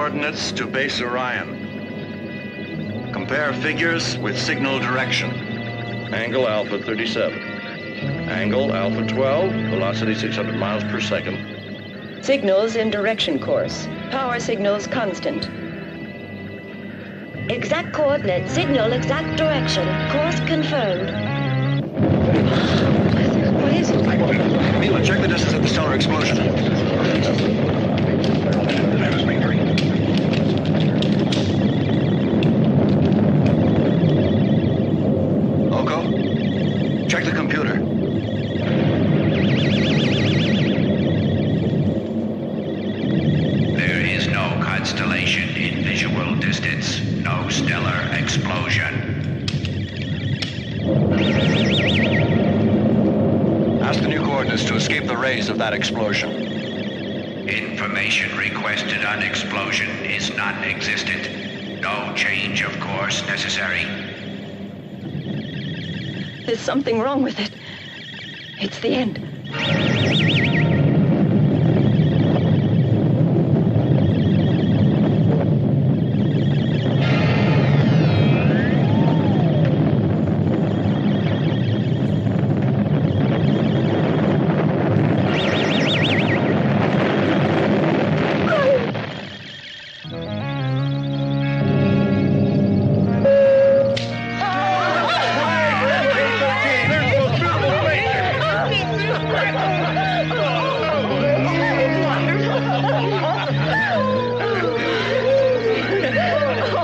coordinates to base Orion. Compare figures with signal direction. Angle alpha 37. Angle alpha 12, velocity 600 miles per second. Signals in direction course. Power signals constant. Exact coordinates, signal exact direction. Course confirmed. What is it? Mila, check the distance of the stellar explosion. Oko, check the computer. There is no constellation in visual distance. No stellar explosion. Ask the new coordinates to escape the rays of that explosion. Information requested on explosion is non-existent. No change of course necessary. There's something wrong with it. It's the end.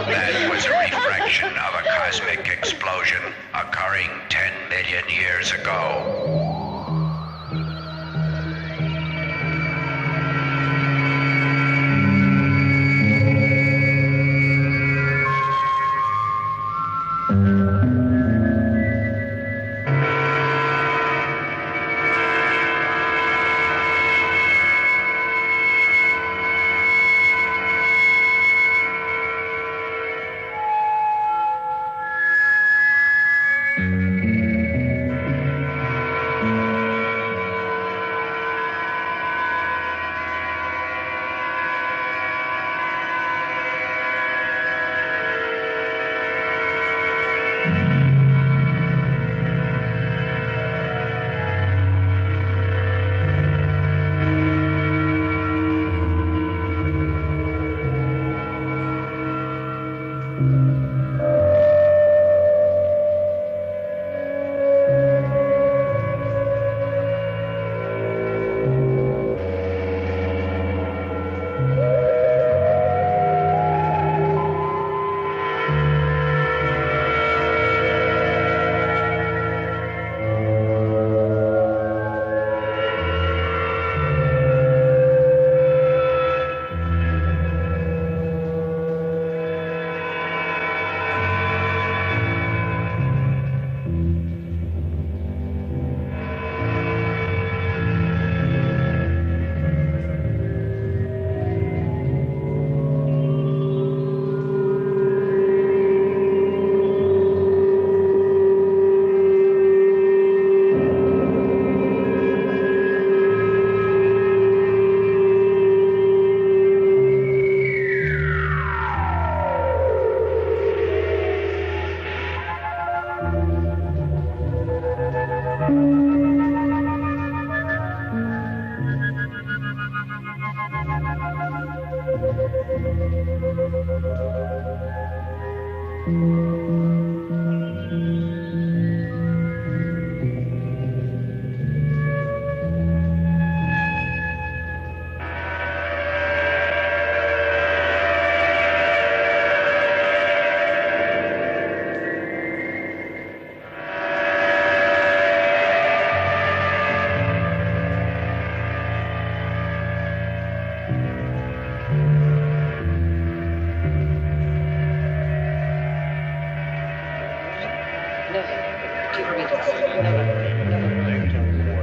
That was a refraction of a cosmic explosion occurring 10 million years ago.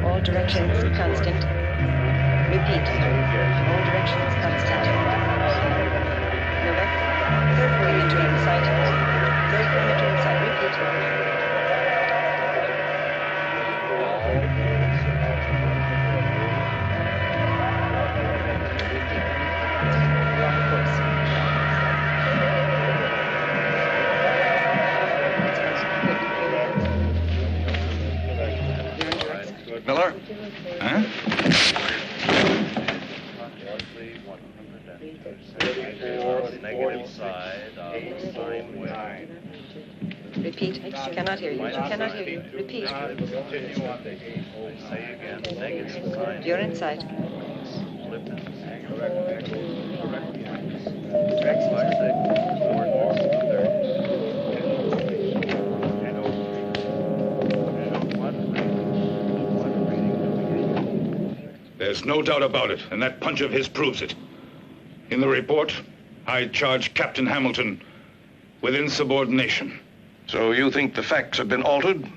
All directions constant. Repeat. All directions constant. Nova. Third perimeter in sight. Third perimeter in sight. Repeat. Long course. Repeat. She cannot hear you. She cannot hear you. Repeat. You're in sight. There's no doubt about it, and that punch of his proves it. In the report, I charge Captain Hamilton with insubordination. So you think the facts have been altered?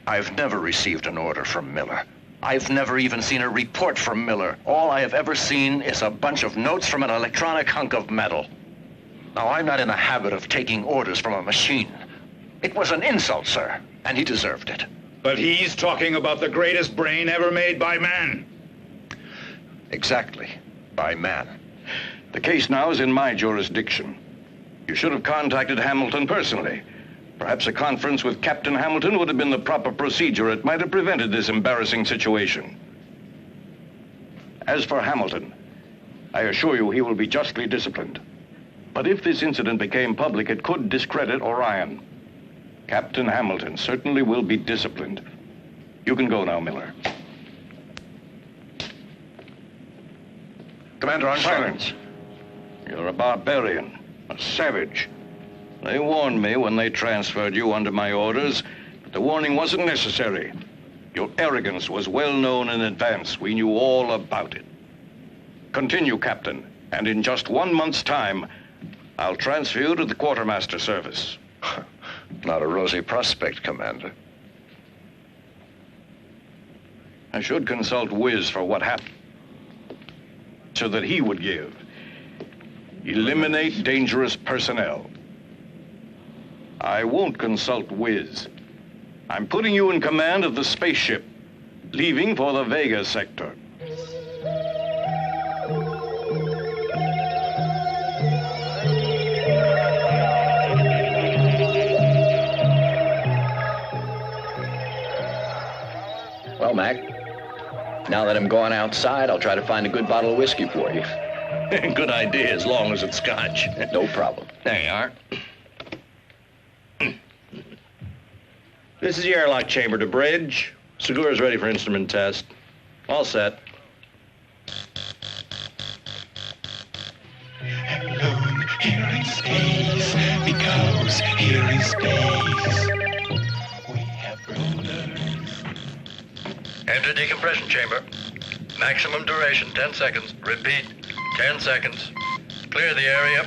I've never received an order from Miller. I've never even seen a report from Miller. All I have ever seen is a bunch of notes from an electronic hunk of metal. Now, I'm not in the habit of taking orders from a machine. It was an insult, sir, and he deserved it. But he's talking about the greatest brain ever made by man. Exactly, by man. The case now is in my jurisdiction. You should have contacted Hamilton personally. Perhaps a conference with Captain Hamilton would have been the proper procedure. It might have prevented this embarrassing situation. As for Hamilton, I assure you he will be justly disciplined. But if this incident became public, it could discredit Orion. Captain Hamilton certainly will be disciplined. You can go now, Miller. Commander Armstrong. Silence. You're a barbarian, a savage. They warned me when they transferred you under my orders, but the warning wasn't necessary. Your arrogance was well known in advance. We knew all about it. Continue, Captain, and in just 1 month's time, I'll transfer you to the quartermaster service. Not a rosy prospect, Commander. I should consult Wiz for what happened, so that he would give. Eliminate dangerous personnel. I won't consult Wiz. I'm putting you in command of the spaceship, leaving for the Vega sector. Well, Mac, now that I'm going outside, I'll try to find a good bottle of whiskey for you. Good idea, as long as it's Scotch. No problem. There you are. This is the airlock chamber to bridge. Segura's ready for instrument test. All set. Alone here in space, because here in space we have rulers. Enter decompression chamber. Maximum duration, 10 seconds. Repeat, 10 seconds. Clear the area.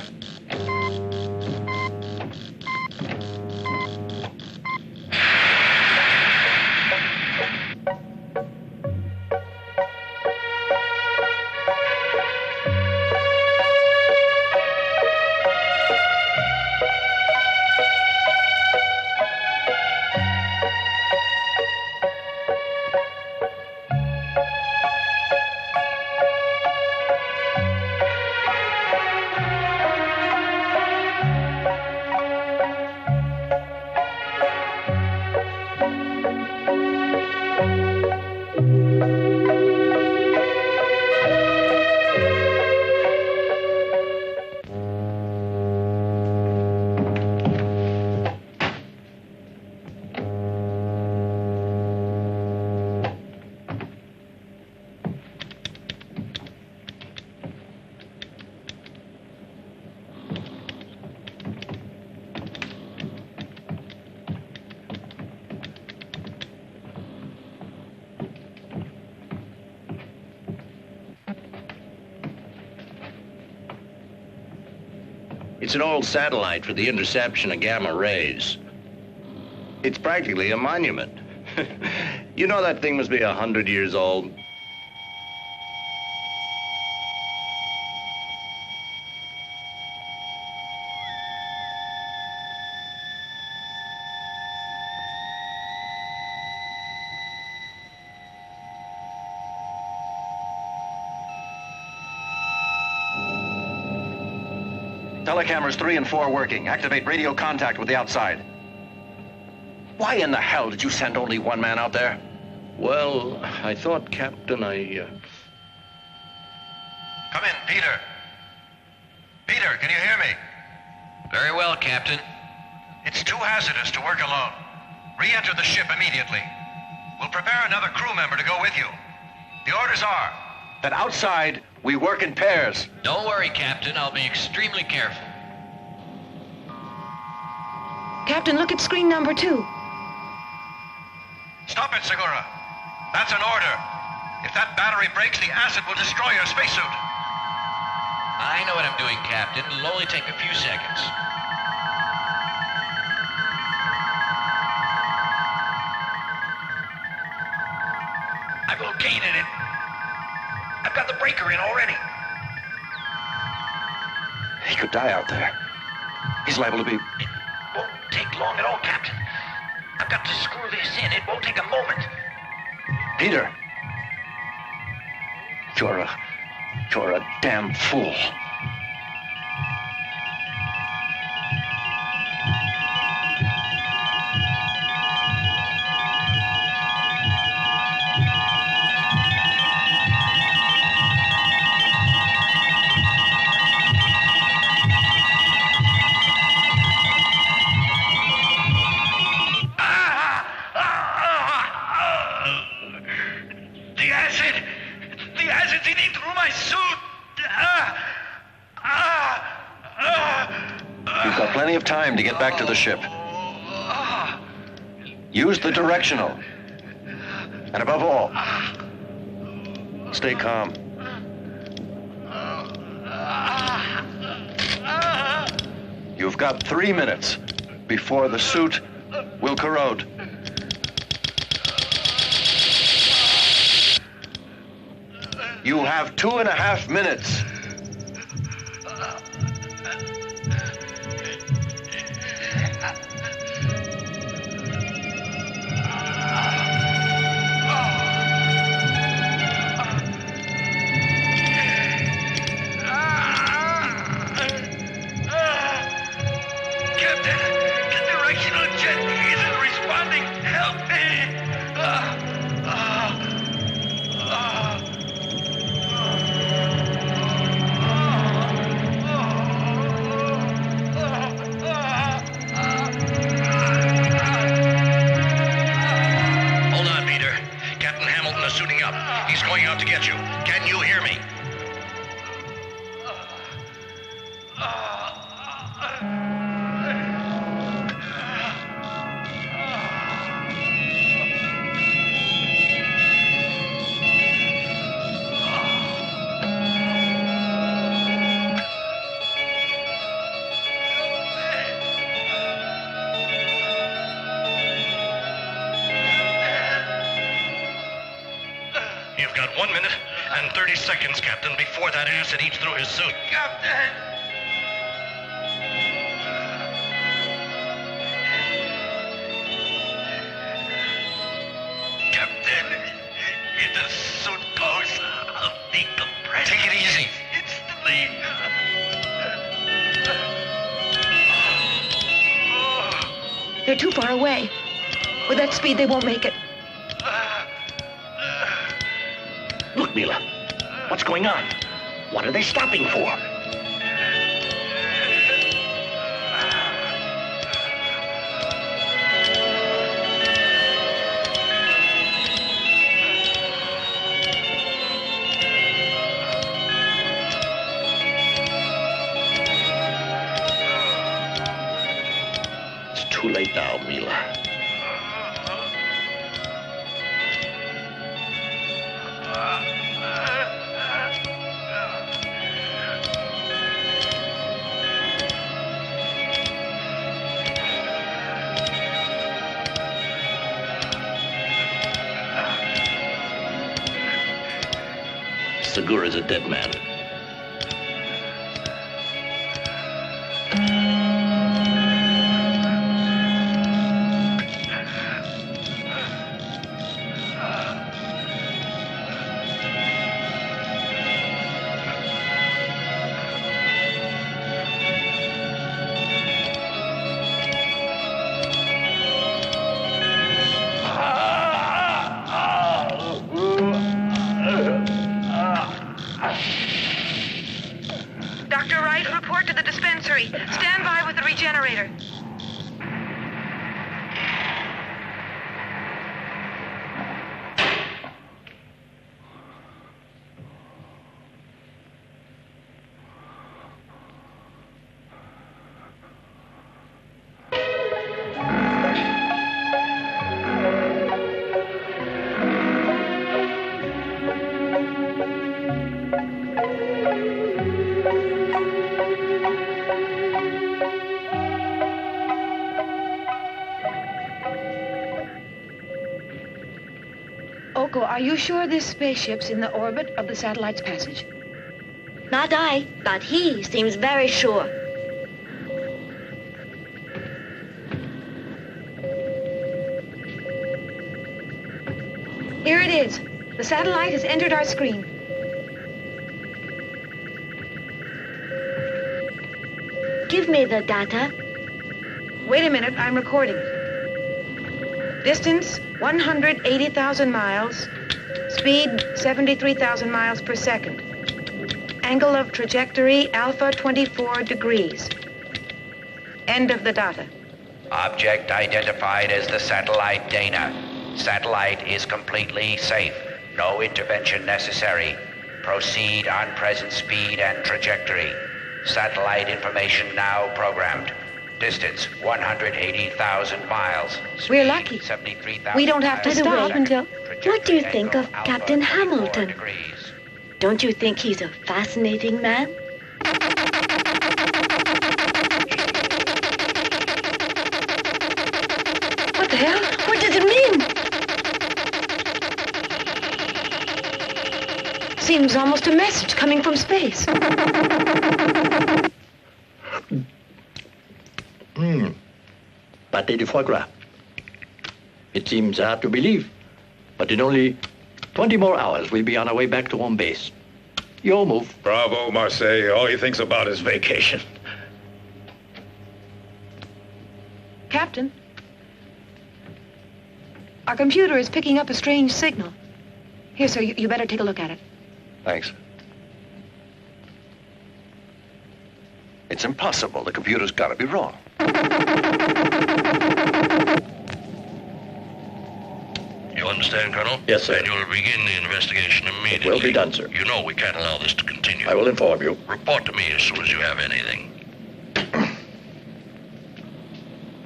It's an old satellite for the interception of gamma rays. It's practically a monument. You know that thing must be 100 years old. Telecameras 3 and 4 working. Activate radio contact with the outside. Why in the hell did you send only one man out there? Well, I thought, Captain, Come in, Peter. Peter, can you hear me? Very well, Captain. It's too hazardous to work alone. Re-enter the ship immediately. We'll prepare another crew member to go with you. The orders are that outside, we work in pairs. Don't worry, Captain. I'll be extremely careful. Captain, look at screen number 2. Stop it, Segura. That's an order. If that battery breaks, the acid will destroy your spacesuit. I know what I'm doing, Captain. It'll only take a few seconds. I've located it. I've got the breaker in already. He could die out there. He's liable to be... It won't take long at all, Captain. I've got to screw this in. It won't take a moment. Peter! You're a damn fool. The acid's eating through my suit. You've got plenty of time to get back to the ship. Use the directional. And above all, stay calm. You've got 3 minutes before the suit will corrode. You have 2.5 minutes. You've got 1 minute and 30 seconds, Captain, before that acid eats through his suit. Captain! Captain, if the suit goes, I'll decompress. Take it easy. Instantly. They're too far away. With that speed, they won't make it. Look, Mila. What's going on? What are they stopping for? It's too late now, Mila. Segura's a dead man. Oko, are you sure this spaceship's in the orbit of the satellite's passage? Not I, but he seems very sure. Here it is. The satellite has entered our screen. Give me the data. Wait a minute, I'm recording. Distance, 180,000 miles. Speed, 73,000 miles per second. Angle of trajectory, alpha 24 degrees. End of the data. Object identified as the satellite Dana. Satellite is completely safe. No intervention necessary. Proceed on present speed and trajectory. Satellite information now programmed. Distance, 180,000 miles. Speed, We're lucky. 73,000 We don't have to By the stop way, until... What do you think of Captain Hamilton? Degrees. Don't you think he's a fascinating man? What the hell? What does it mean? Seems almost a message coming from space. Pâté de foie gras. It seems hard to believe, but in only 20 more hours, we'll be on our way back to home base. Your move. Bravo, Marseille. All he thinks about is vacation. Captain, our computer is picking up a strange signal. Here, sir, you better take a look at it. Thanks. It's impossible. The computer's got to be wrong. You understand, Colonel? Yes, sir. And you'll begin the investigation immediately. It will be done, sir. You know we can't allow this to continue. I will inform you. Report to me as soon as you have anything.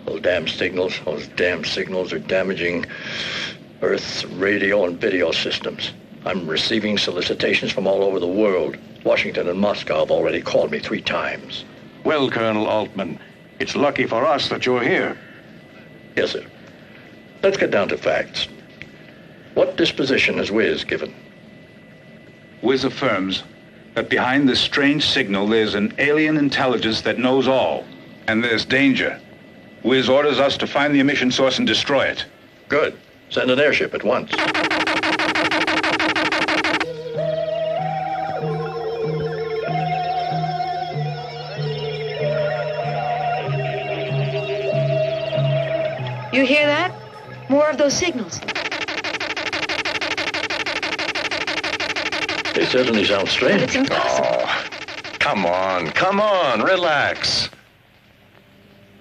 Those damn signals are damaging Earth's radio and video systems. I'm receiving solicitations from all over the world. Washington and Moscow have already called me 3 times. Well, Colonel Altman, it's lucky for us that you're here. Yes, sir. Let's get down to facts. What disposition has Wiz given? Wiz affirms that behind this strange signal there's an alien intelligence that knows all. And there's danger. Wiz orders us to find the emission source and destroy it. Good. Send an airship at once. You hear that? More of those signals. They certainly sound But strange. it's impossible. Oh, come on, relax.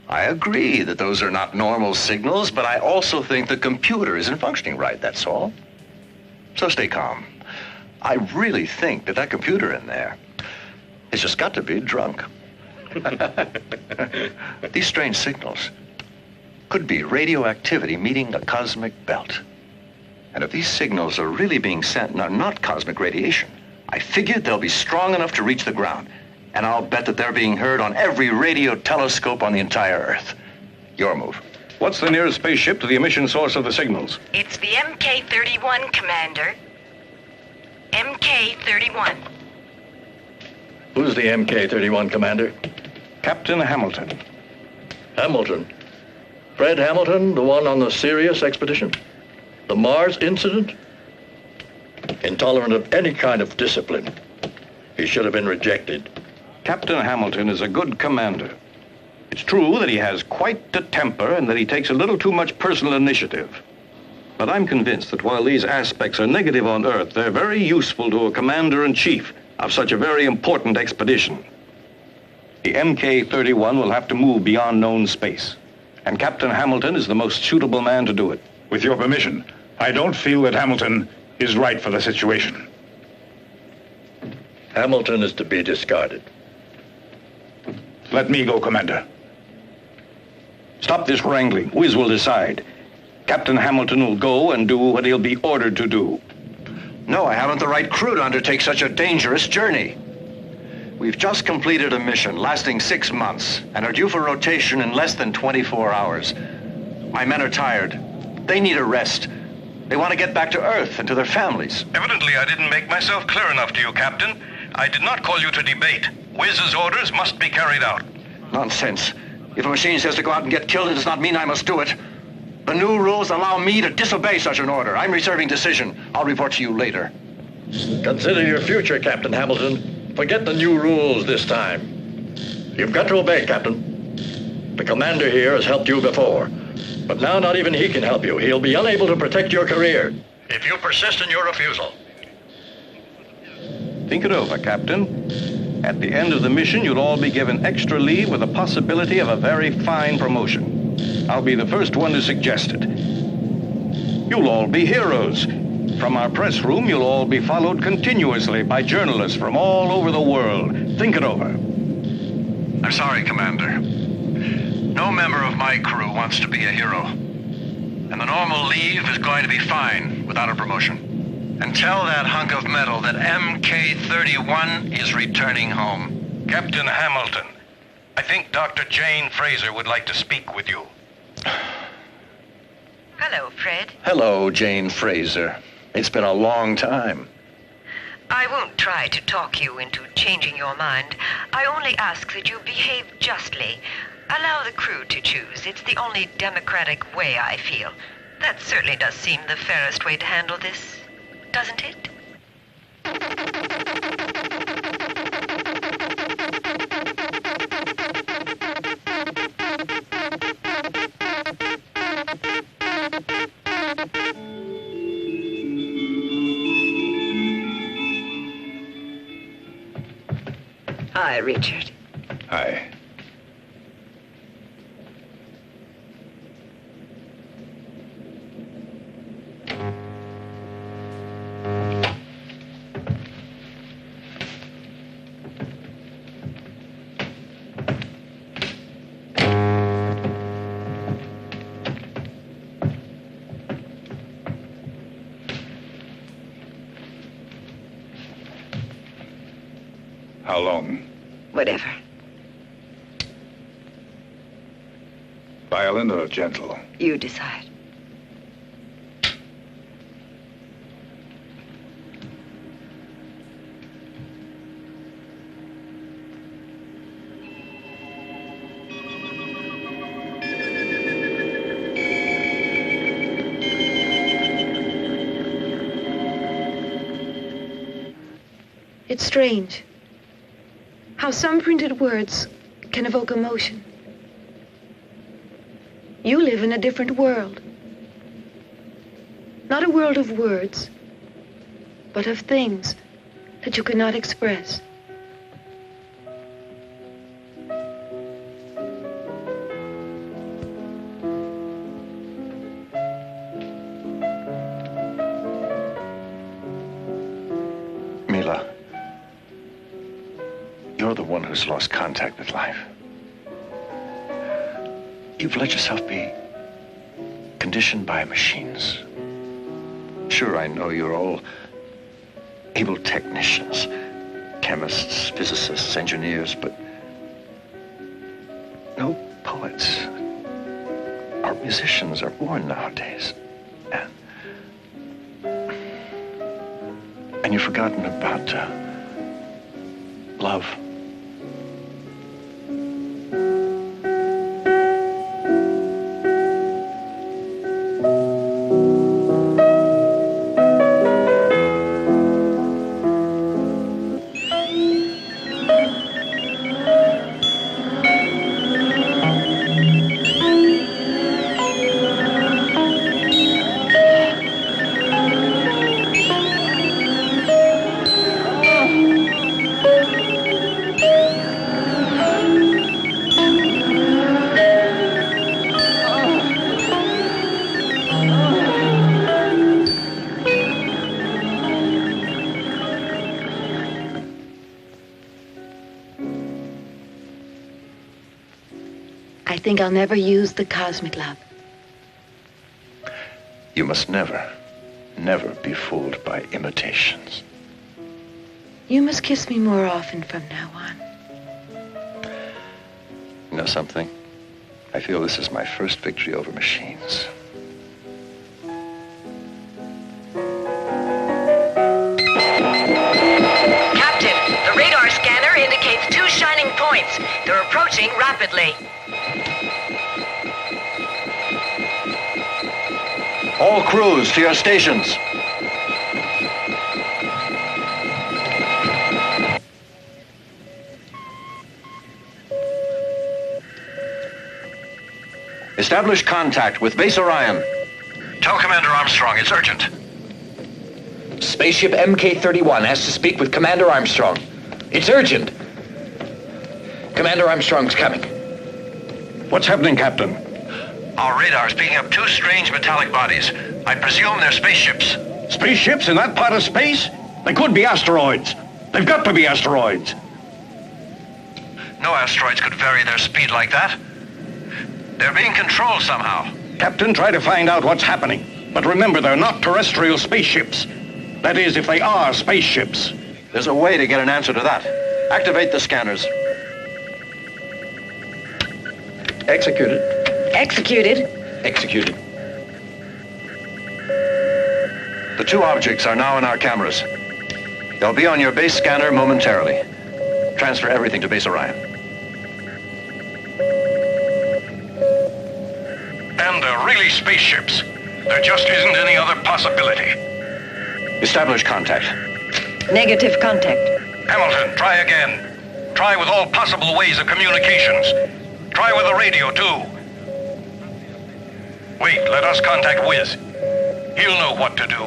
I agree that those are not normal signals, but I also think the computer isn't functioning right, that's all. So stay calm. I really think that computer in there has just got to be drunk. These strange signals could be radioactivity meeting a cosmic belt. And if these signals are really being sent and are not cosmic radiation, I figured they'll be strong enough to reach the ground. And I'll bet that they're being heard on every radio telescope on the entire Earth. Your move. What's the nearest spaceship to the emission source of the signals? It's the MK-31, Commander. MK-31. Who's the MK-31 commander? Captain Hamilton. Hamilton. Fred Hamilton, the one on the Sirius expedition? The Mars incident? Intolerant of any kind of discipline. He should have been rejected. Captain Hamilton is a good commander. It's true that he has quite the temper and that he takes a little too much personal initiative. But I'm convinced that while these aspects are negative on Earth, they're very useful to a commander-in-chief of such a very important expedition. The MK-31 will have to move beyond known space. And Captain Hamilton is the most suitable man to do it. With your permission, I don't feel that Hamilton is right for the situation. Hamilton is to be discarded. Let me go, Commander. Stop this wrangling. Wiz will decide. Captain Hamilton will go and do what he'll be ordered to do. No, I haven't the right crew to undertake such a dangerous journey. We've just completed a mission lasting 6 months and are due for rotation in less than 24 hours. My men are tired. They need a rest. They want to get back to Earth and to their families. Evidently, I didn't make myself clear enough to you, Captain. I did not call you to debate. Wiz's orders must be carried out. Nonsense. If a machine says to go out and get killed, it does not mean I must do it. The new rules allow me to disobey such an order. I'm reserving decision. I'll report to you later. Consider your future, Captain Hamilton. Forget the new rules this time. You've got to obey, Captain. The commander here has helped you before. But now not even he can help you. He'll be unable to protect your career if you persist in your refusal. Think it over, Captain. At the end of the mission, you'll all be given extra leave with the possibility of a very fine promotion. I'll be the first one to suggest it. You'll all be heroes. From our press room, you'll all be followed continuously by journalists from all over the world. Think it over. I'm sorry, Commander. No member of my crew wants to be a hero. And the normal leave is going to be fine without a promotion. And tell that hunk of metal that MK-31 is returning home. Captain Hamilton, I think Dr. Jane Fraser would like to speak with you. Hello, Fred. Hello, Jane Fraser. It's been a long time. I won't try to talk you into changing your mind. I only ask that you behave justly. Allow the crew to choose. It's the only democratic way, I feel. That certainly does seem the fairest way to handle this, doesn't it? Hi, Richard. Hi. How long? Whatever. Violent or gentle? You decide. It's strange how some printed words can evoke emotion. You live in a different world. Not a world of words, but of things that you cannot express. Mila, you're the one who's lost contact with life. You've let yourself be conditioned by machines. Sure, I know you're all able technicians, chemists, physicists, engineers, but no poets or musicians are born nowadays. And you've forgotten about love. I think I'll never use the cosmic love. You must never be fooled by imitations. You must kiss me more often from now on. You know something? I feel this is my first victory over machines. Captain, the radar scanner indicates 2 shining points. They're approaching rapidly. All crews to your stations. Establish contact with Base Orion. Tell Commander Armstrong it's urgent. Spaceship MK-31 has to speak with Commander Armstrong. It's urgent. Commander Armstrong's coming. What's happening, Captain? Our radar's picking up 2 strange metallic bodies. I presume they're spaceships. Spaceships in that part of space? They could be asteroids. They've got to be asteroids. No asteroids could vary their speed like that. They're being controlled somehow. Captain, try to find out what's happening. But remember, they're not terrestrial spaceships. That is, if they are spaceships. There's a way to get an answer to that. Activate the scanners. Executed. Executed. Executed. The 2 objects are now in our cameras. They'll be on your base scanner momentarily. Transfer everything to Base Orion. And they're really spaceships. There just isn't any other possibility. Establish contact. Negative contact. Hamilton, try again. Try with all possible ways of communications. Try with the radio, too. Wait, let us contact Wiz. He'll know what to do.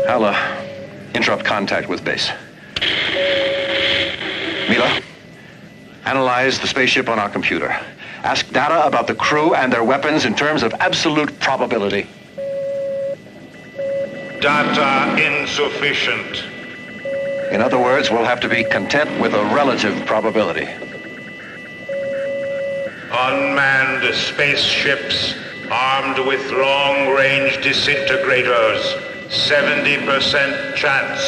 I'll, interrupt contact with base. Mila, analyze the spaceship on our computer. Ask data about the crew and their weapons in terms of absolute probability. Data insufficient. In other words, we'll have to be content with a relative probability. Unmanned spaceships armed with long-range disintegrators. 70% chance.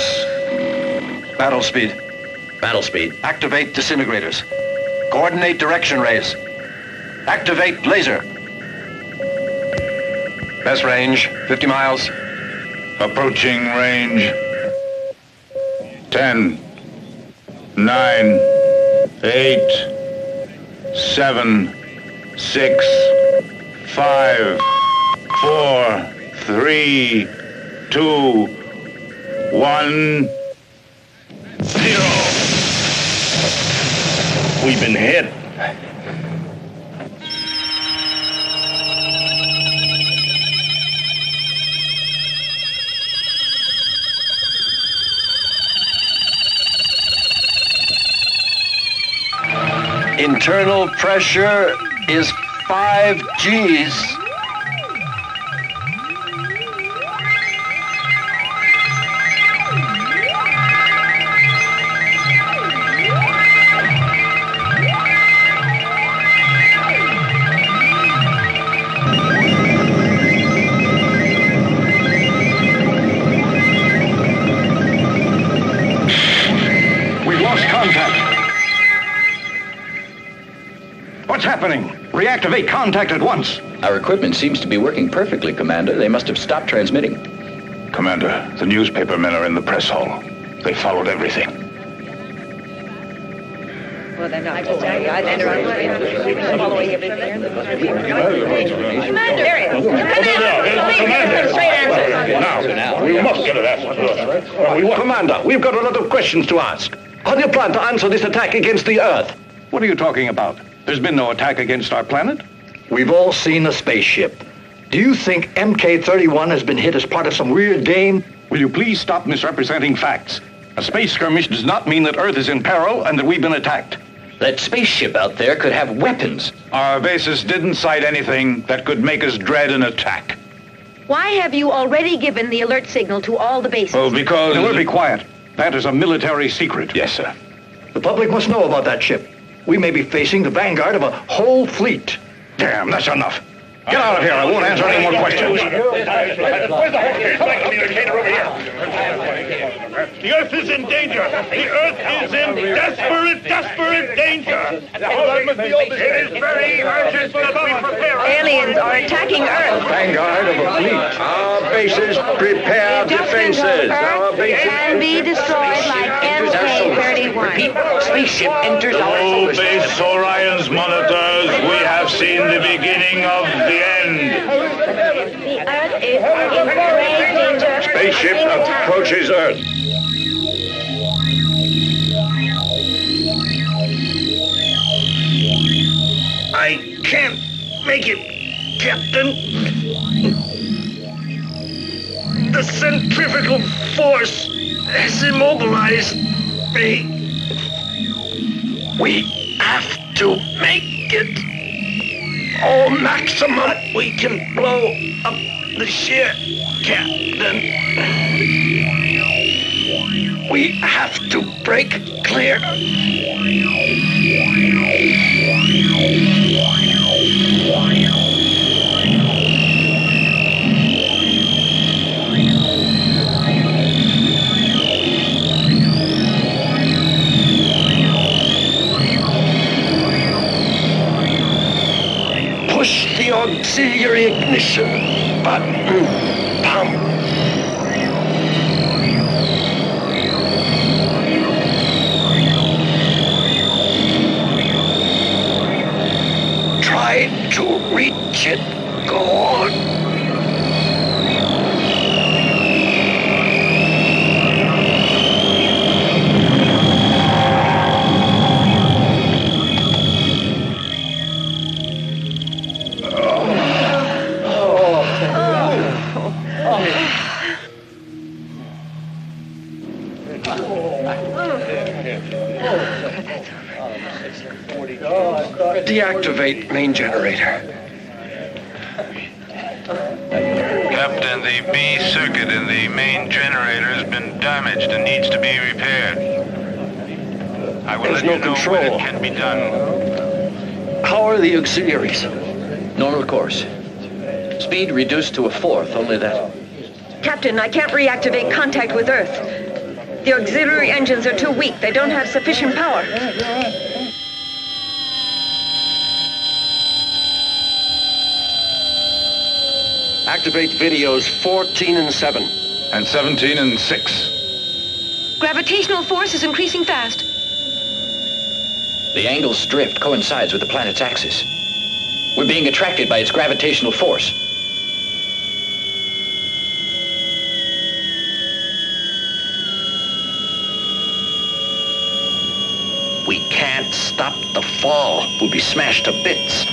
Battle speed. Battle speed. Activate disintegrators. Coordinate direction rays. Activate laser. Best range, 50 miles. Approaching range. 10, 9, 8, 7, 6, 5, 4, 3, 2, 1, 0. We've been hit. Internal pressure is 5 Gs. We've lost contact. What's happening? Reactivate contact at once. Our equipment seems to be working perfectly, Commander. They must have stopped transmitting. Commander, the newspaper men are in the press hall. They followed everything. Well, they're not. They're following everything. Commander! There he is. Commander! Straight answer. Now, we must get an answer. Commander, we've got a lot of questions to ask. How do you plan to answer this attack against the Earth? What are you talking about? There's been no attack against our planet. We've all seen a spaceship. Do you think MK-31 has been hit as part of some weird game? Will you please stop misrepresenting facts? A space skirmish does not mean that Earth is in peril and that we've been attacked. That spaceship out there could have weapons. Our bases didn't cite anything that could make us dread an attack. Why have you already given the alert signal to all the bases? Well, because... Now, we'll be quiet. That is a military secret. Yes, sir. The public must know about that ship. We may be facing the vanguard of a whole fleet. Damn, that's enough. Get out of here. I won't answer any more questions. Where's the communicator over here? The Earth is in danger. The Earth is in desperate danger. It is very urgent that we prepare. Aliens are attacking Earth. Vanguard of a fleet. Our bases prepare defenses. Our bases Can be destroyed like MK-31. Spaceship enters our solar system. Base Orion's monitors, we have seen the beginning of the end. The Earth is in grave danger. spaceship approaches Earth. I can't make it, Captain. The centrifugal force has immobilized me. We have to make it all maximum we can blow up the ship, Captain. We have to break clear. Push the auxiliary ignition button. Pump. Try to reach it. Go on. Deactivate main generator. Captain, the B circuit in the main generator has been damaged and needs to be repaired. I will let you know when it can be done. How are the auxiliaries? Normal course. Speed reduced to 1/4, only that. Captain, I can't reactivate contact with Earth. The auxiliary engines are too weak. They don't have sufficient power. Activate videos 14 and 7. And 17 and 6. Gravitational force is increasing fast. The angle's drift coincides with the planet's axis. We're being attracted by its gravitational force. We can't stop the fall. We'll be smashed to bits.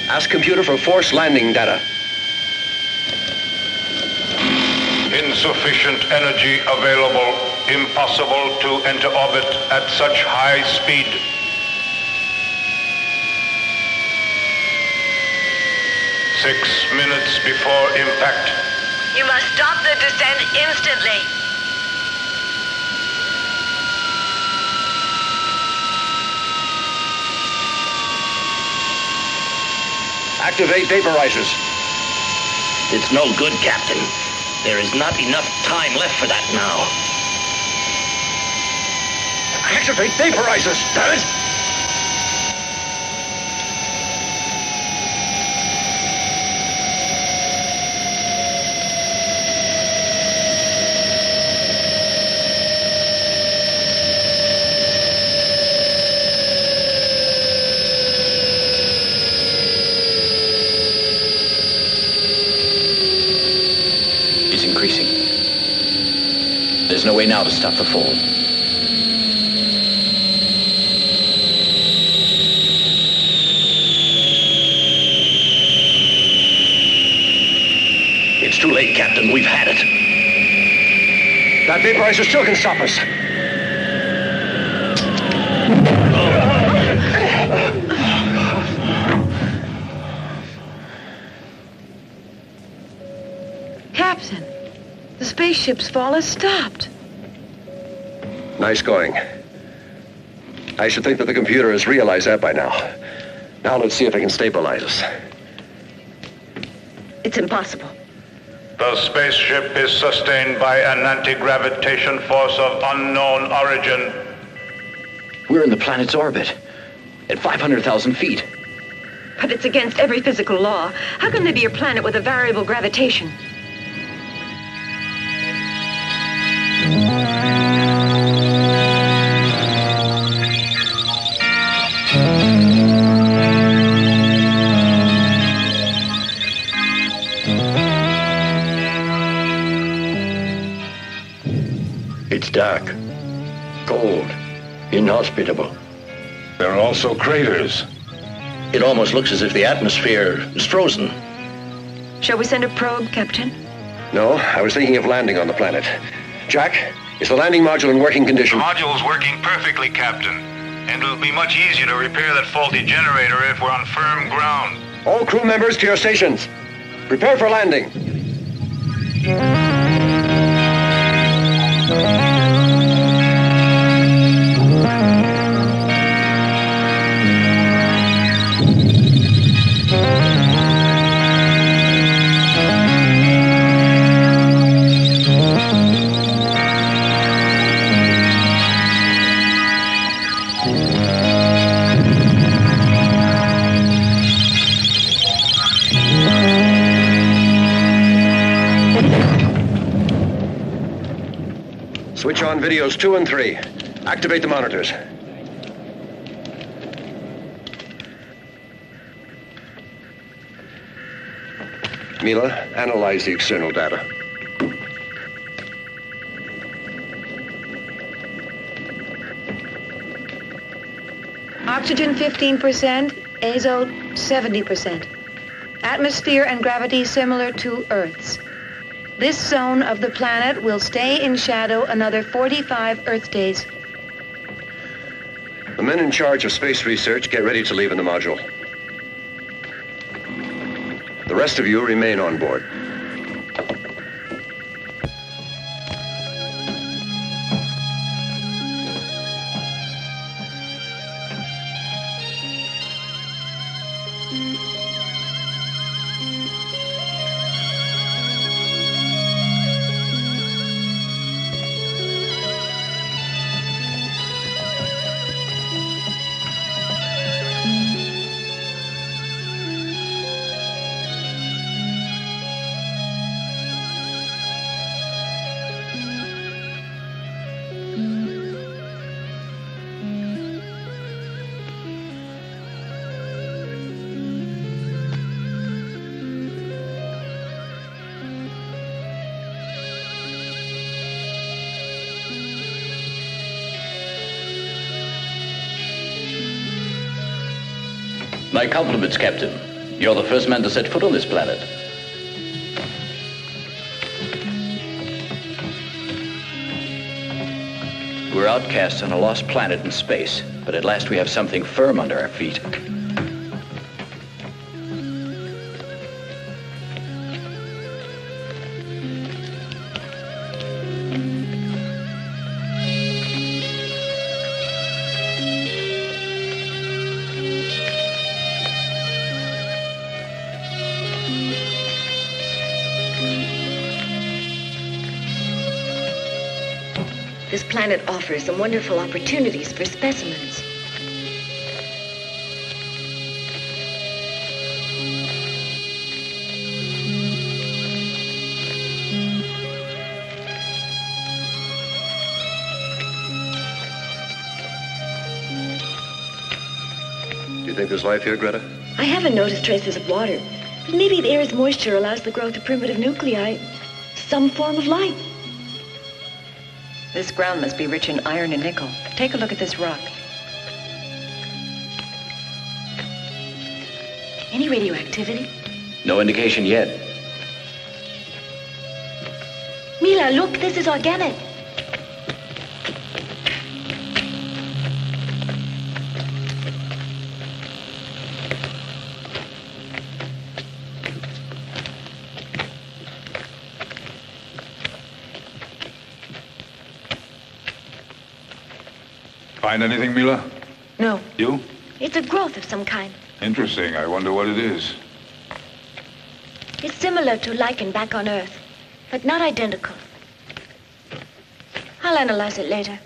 Ask computer for force landing data. Insufficient energy available. Impossible to enter orbit at such high speed. Six minutes before impact. You must stop the descent instantly. Activate vaporizers. It's no good, Captain. There is not enough time left for that now. Activate vaporizers, damn it! Increasing. There's no way now to stop the fall. It's too late, Captain. We've had it. That vaporizer still can stop us. Captain, the spaceship's fall has stopped. Nice going. I should think that the computer has realized that by now. Now let's see if it can stabilize us. It's impossible. The spaceship is sustained by an anti-gravitation force of unknown origin. We're in the planet's orbit, at 500,000 feet. But it's against every physical law. How can there be a planet with a variable gravitation? It's dark, cold, inhospitable. There are also craters. It almost looks as if the atmosphere is frozen. Shall we send a probe, Captain? No, I was thinking of landing on the planet. Jack, is the landing module in working condition? The module's working perfectly, Captain. And it'll be much easier to repair that faulty generator if we're on firm ground. All crew members to your stations. Prepare for landing. Switch on videos 2 and 3. Activate the monitors. Mila, analyze the external data. Oxygen 15%, azote 70%. Atmosphere and gravity similar to Earth's. This zone of the planet will stay in shadow another 45 Earth days. The men in charge of space research get ready to leave in the module. The rest of you remain on board. My compliments, Captain. You're the first man to set foot on this planet. We're outcasts on a lost planet in space, but at last we have something firm under our feet. This planet offers some wonderful opportunities for specimens. Do you think there's life here, Greta? I haven't noticed traces of water, but maybe the air's moisture allows the growth of primitive nuclei, some form of life. This ground must be rich in iron and nickel. Take a look at this rock. Any radioactivity? No indication yet. Mila, look, this is organic. Find anything, Mila? No. You? It's a growth of some kind. Interesting. I wonder what it is. It's similar to lichen back on Earth, but not identical. I'll analyze it later.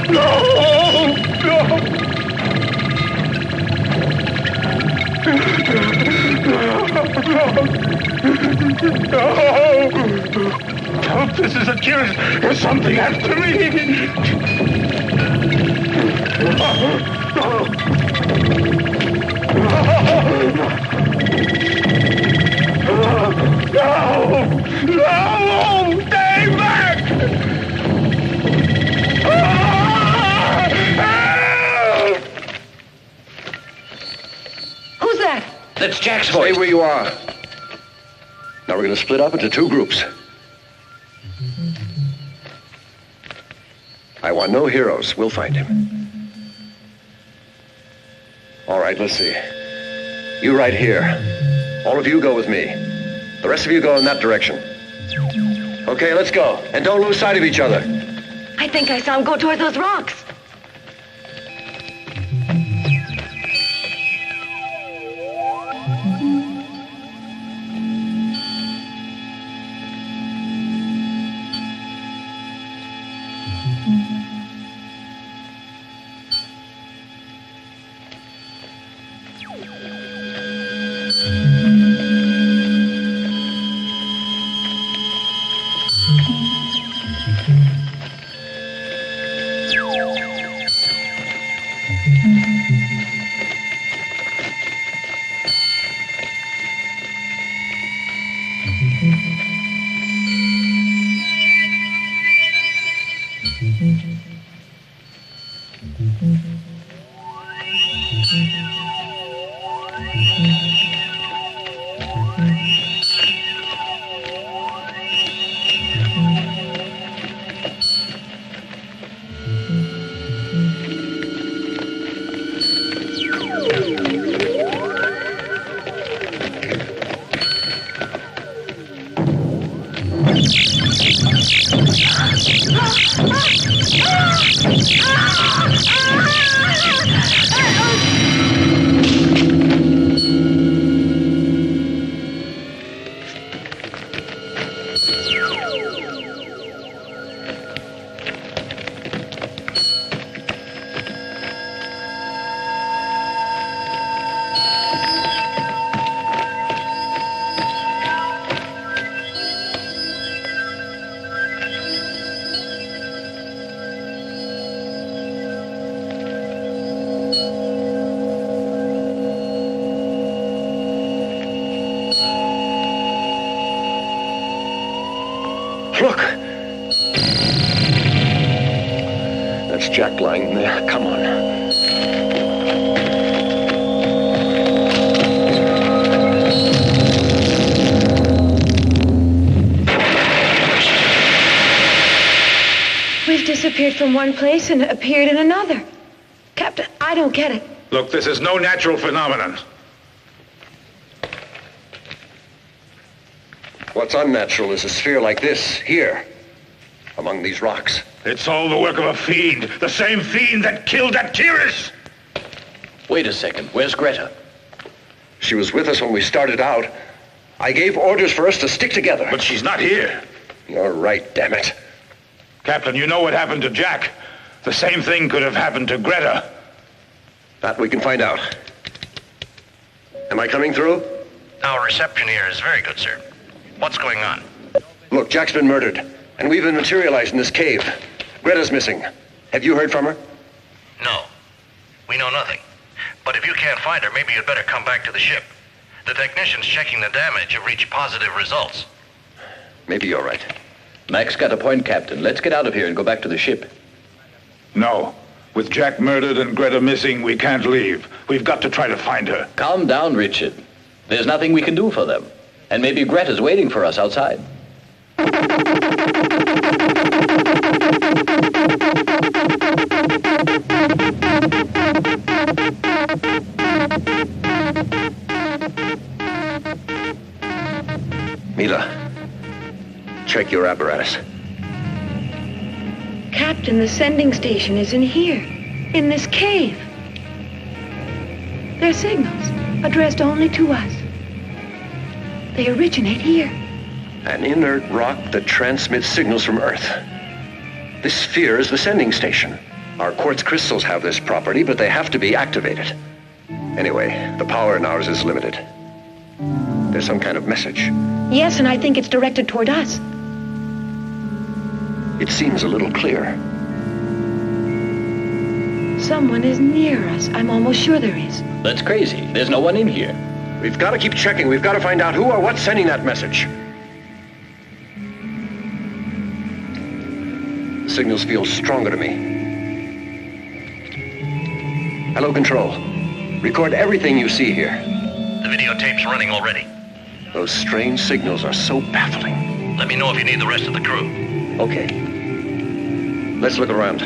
No! This is a curse! There's something after me! No! No! Stay back! Who's that? That's Jack's voice. Stay where you are. Now we're going to split up into 2 groups. I want no heroes. We'll find him. All right, let's see. You right here. All of you go with me. The rest of you go in that direction. Okay, let's go. And don't lose sight of each other. I think I saw him go toward those rocks. Look! That's Jack lying there. Come on. We've disappeared from one place and appeared in another. Captain, I don't get it. Look, this is no natural phenomenon. What's unnatural is a sphere like this, here, among these rocks. It's all the work of a fiend. The same fiend that killed that Kiris! Wait a second. Where's Greta? She was with us when we started out. I gave orders for us to stick together. But she's not here. You're right, damn it. Captain, you know what happened to Jack. The same thing could have happened to Greta. That we can find out. Am I coming through? Our reception here is very good, sir. What's going on? Look, Jack's been murdered, and we've been materialized in this cave. Greta's missing. Have you heard from her? No. We know nothing. But if you can't find her, maybe you'd better come back to the ship. The technicians checking the damage have reached positive results. Maybe you're right. Mac's got a point, Captain. Let's get out of here and go back to the ship. No. With Jack murdered and Greta missing, we can't leave. We've got to try to find her. Calm down, Richard. There's nothing we can do for them. And maybe Greta's waiting for us outside. Mila, check your apparatus. Captain, the sending station is in here, in this cave. They're signals, addressed only to us. They originate here. An inert rock that transmits signals from Earth. This sphere is the sending station. Our quartz crystals have this property, but they have to be activated. Anyway, the power in ours is limited. There's some kind of message. Yes, and I think it's directed toward us. It seems a little clear. Someone is near us. I'm almost sure there is. That's crazy. There's no one in here. We've got to keep checking. We've got to find out who or what's sending that message. The signals feel stronger to me. Hello, Control. Record everything you see here. The videotape's running already. Those strange signals are so baffling. Let me know if you need the rest of the crew. Okay. Let's look around.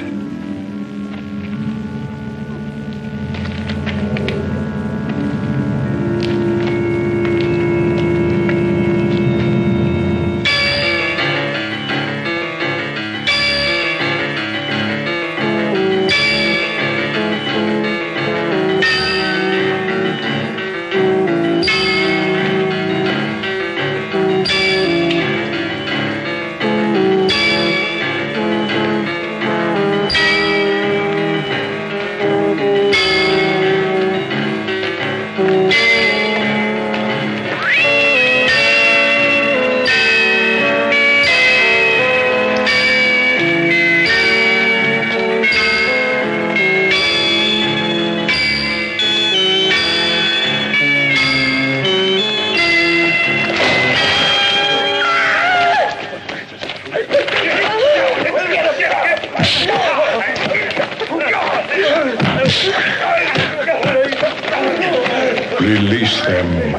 Release them.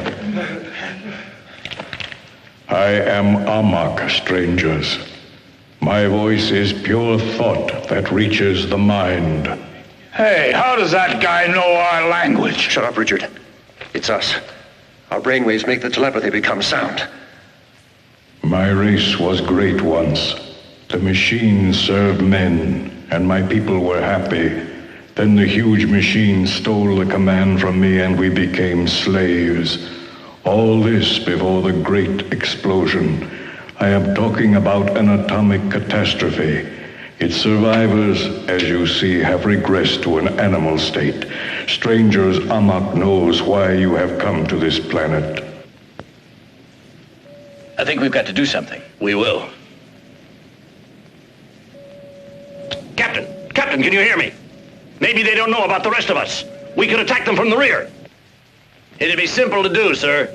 I am Amok, strangers. My voice is pure thought that reaches the mind. Hey, how does that guy know our language? Shut up, Richard. It's us. Our brainwaves make the telepathy become sound. My race was great once. The machines served men, and my people were happy. Then the huge machine stole the command from me, and we became slaves. All this before the great explosion. I am talking about an atomic catastrophe. Its survivors, as you see, have regressed to an animal state. Strangers, Amok knows why you have come to this planet. I think we've got to do something. We will. Captain, can you hear me? Maybe they don't know about the rest of us. We could attack them from the rear. It'd be simple to do, sir.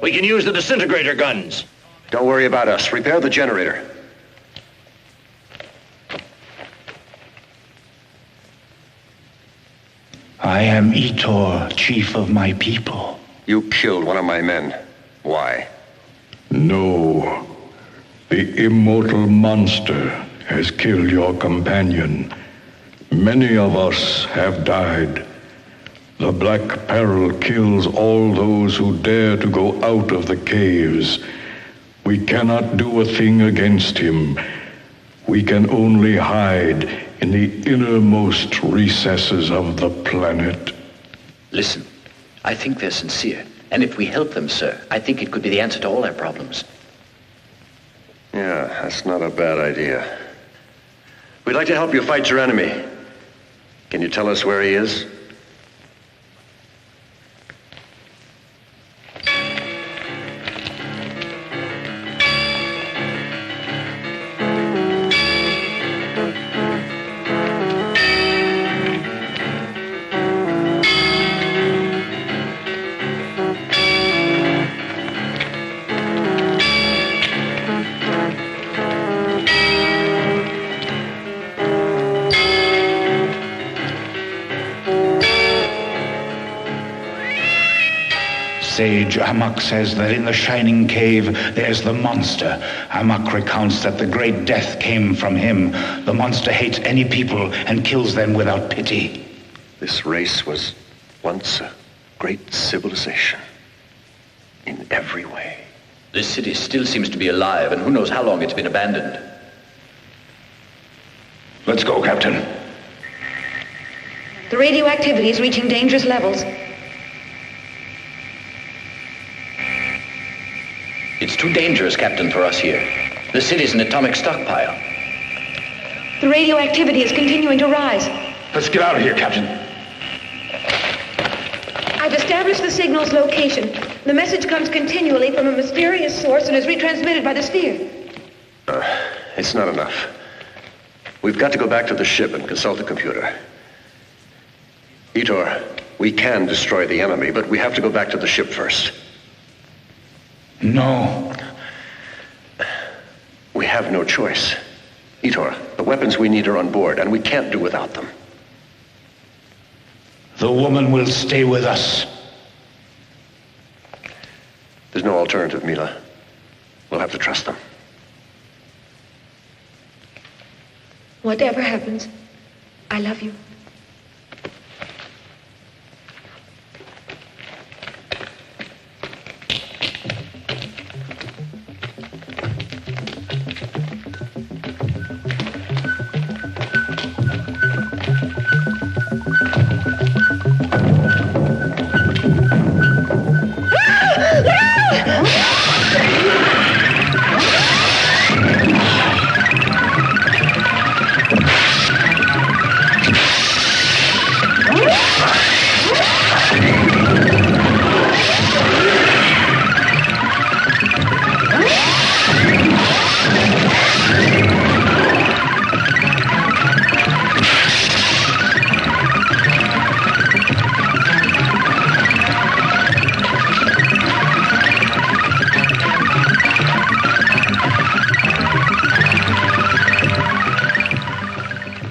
We can use the disintegrator guns. Don't worry about us. Repair the generator. I am Etor, chief of my people. You killed one of my men. Why? No. The immortal monster has killed your companion. Many of us have died. The Black Peril kills all those who dare to go out of the caves. We cannot do a thing against him. We can only hide in the innermost recesses of the planet. Listen, I think they're sincere. And if we help them, sir, I think it could be the answer to all our problems. Yeah, that's not a bad idea. We'd like to help you fight your enemy. Can you tell us where he is? Sage Amok says that in the Shining Cave, there's the monster. Amok recounts that the great death came from him. The monster hates any people and kills them without pity. This race was once a great civilization. In every way. This city still seems to be alive, and who knows how long it's been abandoned. Let's go, Captain. The radioactivity is reaching dangerous levels. It's too dangerous, Captain, for us here. The city's an atomic stockpile. The radioactivity is continuing to rise. Let's get out of here, Captain. I've established the signal's location. The message comes continually from a mysterious source and is retransmitted by the sphere. It's not enough. We've got to go back to the ship and consult the computer. Etor, we can destroy the enemy, but we have to go back to the ship first. No. We have no choice. Etor, the weapons we need are on board, and we can't do without them. The woman will stay with us. There's no alternative, Mila. We'll have to trust them. Whatever happens, I love you.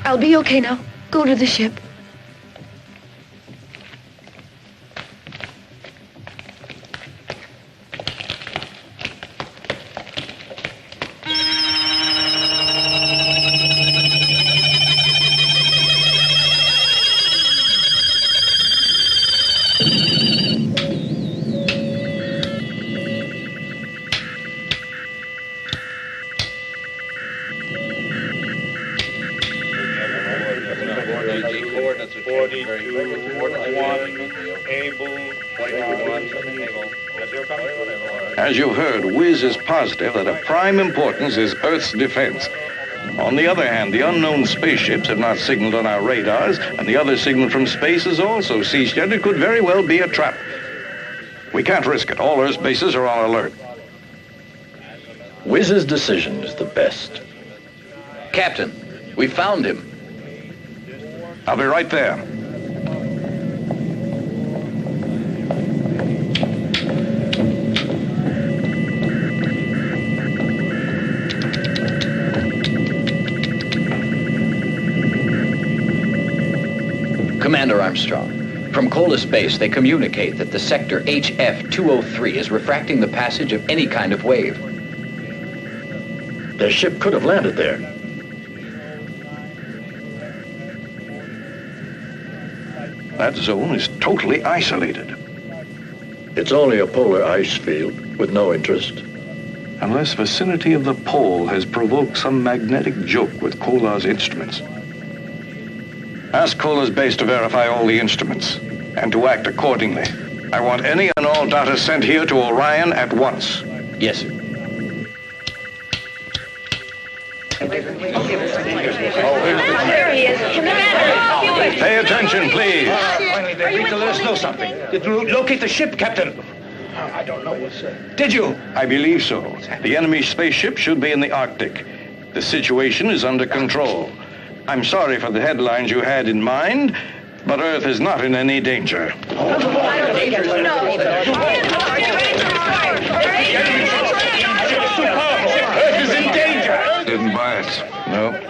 I'll be okay now. Go to the ship. As you've heard, Wiz is positive that of prime importance is Earth's defense. On the other hand, the unknown spaceships have not signaled on our radars, and the other signal from space has also ceased yet. It could very well be a trap. We can't risk it. All Earth's bases are on alert. Wiz's decision is the best. Captain, we found him. I'll be right there. Commander Armstrong, from Kola Space, they communicate that the sector HF-203 is refracting the passage of any kind of wave. Their ship could have landed there. That zone is totally isolated. It's only a polar ice field with no interest. Unless vicinity of the pole has provoked some magnetic joke with Kola's instruments. Ask Kola's base to verify all the instruments and to act accordingly. I want any and all data sent here to Orion at once. Yes, sir. There he is. Commander! Pay attention, please. Finally, they agreed to let us know something. Did you locate the ship, Captain? I don't know, sir. Did you? I believe so. The enemy spaceship should be in the Arctic. The situation is under control. I'm sorry for the headlines you had in mind, but Earth is not in any danger. Earth is in danger. Didn't buy it. No.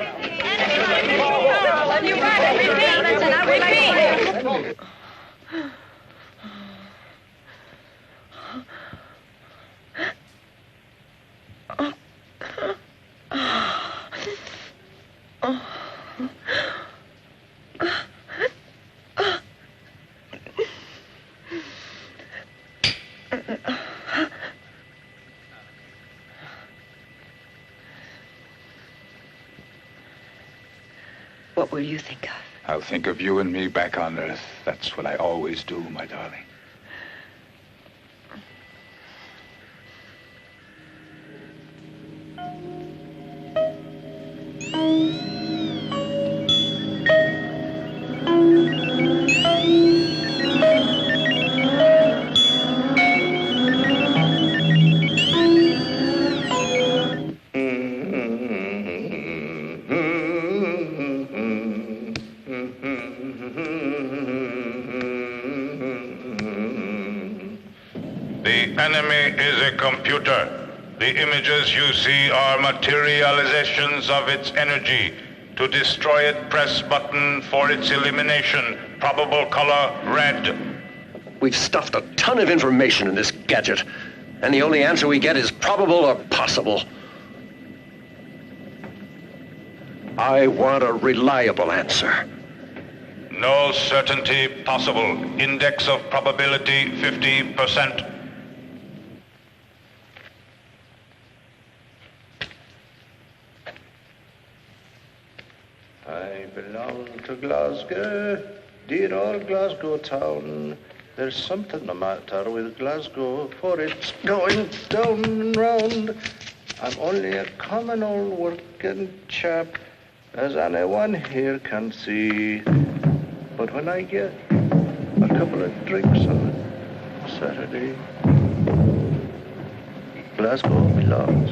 What will you think of? I'll think of you and me back on Earth. That's what I always do, my darling. The images you see are materializations of its energy. To destroy it, press button for its elimination. Probable color, red. We've stuffed a ton of information in this gadget. And the only answer we get is probable or possible. I want a reliable answer. No certainty possible. Index of probability 50%. I belong to Glasgow, dear old Glasgow town. There's something the matter with Glasgow, for it's going down and round. I'm only a common old working chap, as anyone here can see. But when I get a couple of drinks on Saturday, Glasgow belongs.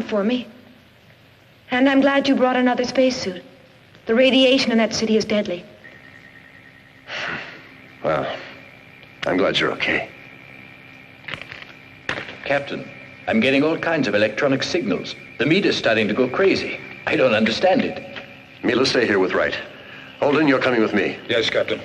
For me. And I'm glad you brought another spacesuit. The radiation in that city is deadly. Well, I'm glad you're okay. Captain, I'm getting all kinds of electronic signals. The meter's starting to go crazy. I don't understand it. Mila, stay here with Wright. Holden, you're coming with me. Yes, Captain.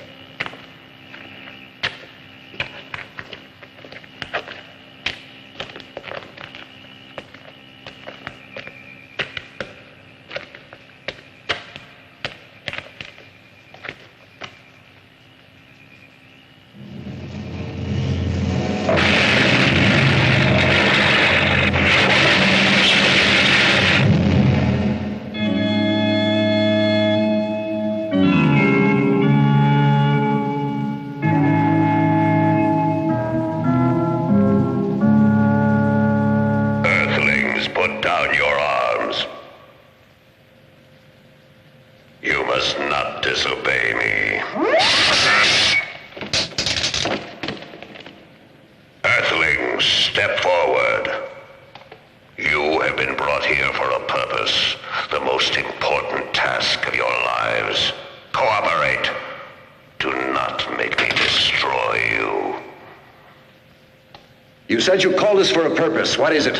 You said you called us for a purpose. What is it?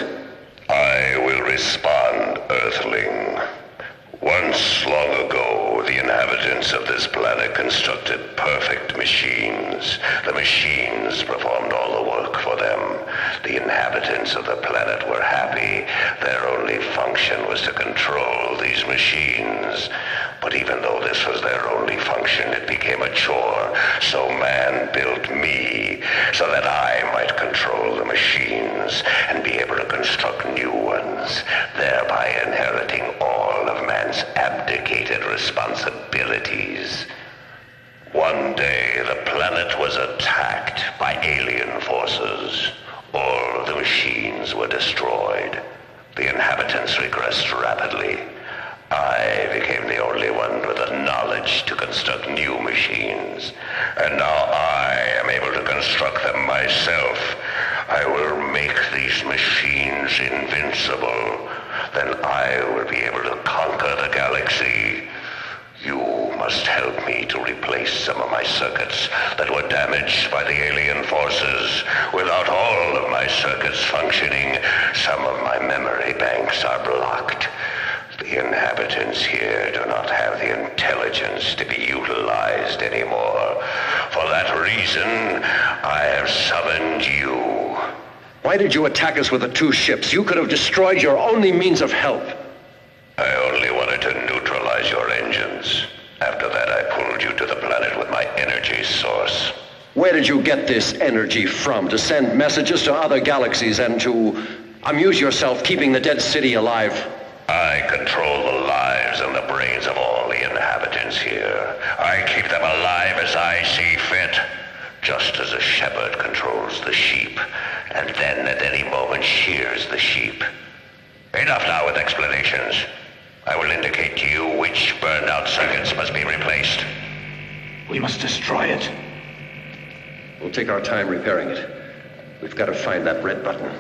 I will respond, Earthling. Once long ago, the inhabitants of this planet constructed perfect machines. The machines performed all the work for them. The inhabitants of the planet were happy. Their only function was to control these machines. But even though this was their only function, it became a chore. So man built me so that I might control the machines and be able to construct new ones, thereby inheriting all of man's abdicated responsibilities. One day, the planet was attacked by alien forces. All of the machines were destroyed. The inhabitants regressed rapidly. I became the only one with the knowledge to construct new machines. And now I am able to construct them myself. I will make these machines invincible. Then I will be able to conquer the galaxy. You must help me to replace some of my circuits that were damaged by the alien forces. Without all of my circuits functioning, some of my memory banks are blocked. The inhabitants here do not have the intelligence to be utilized anymore. For that reason, I have summoned you. Why did you attack us with the 2 ships? You could have destroyed your only means of help. I only wanted to neutralize your engines. After that, I pulled you to the planet with my energy source. Where did you get this energy from? To send messages to other galaxies and to amuse yourself keeping the dead city alive? I control the lives and the brains of all the inhabitants here. I keep them alive as I see fit, just as a shepherd controls the sheep, and then at any moment shears the sheep. Enough now with explanations. I will indicate to you which burned-out circuits must be replaced. We must destroy it. We'll take our time repairing it. We've got to find that red button.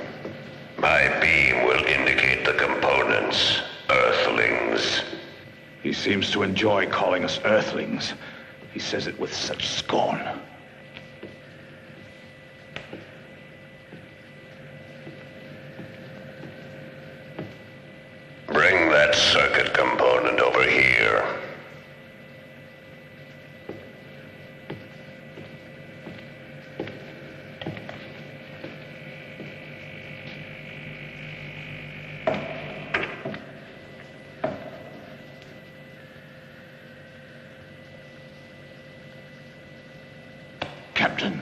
My beam will indicate the components, Earthlings. He seems to enjoy calling us Earthlings. He says it with such scorn. Bring that circuit component over here. Captain,